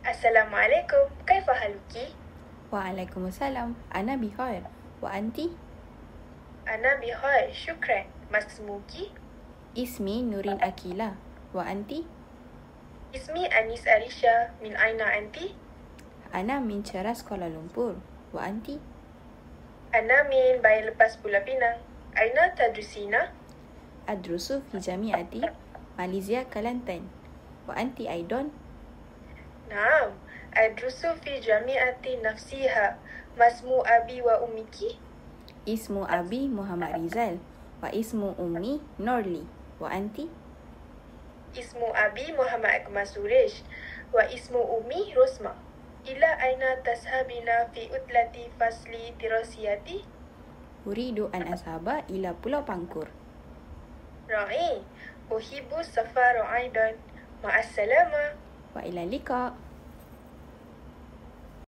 Assalamualaikum, kaifa haluki? Waalaikumsalam. Ana bihar. Wa anti? Ana bihar, syukran. Masmuki? Ismi Nurin Akila. Wa anti? Ismi Anis Arisha, min aina anti? Ana min Ceras Kuala Lumpur. Wa anti? Ana min Bayan Lepas Pulau Pinang. Aina tadrusina? Adrusu fi jami'ati Malaysia Kelantan. Wa anti aidan? Naam, adrusu fi jami'ati nafsiha. Masmu abi wa ummiki? Ismu Abi Muhammad Rizal. Wa ismu Ummi Norli. Wa anti? Ismu abi Muhammad Akmal Suresh. Wa ismu ummi Rosma. Ila aina tashabina fi utlati fasli dirasiyati? Uridu an ashaba ila Pulau Pangkur. Ra'i, uhibbu safaru aidan. Ma'assalama. Wa ila liqa'.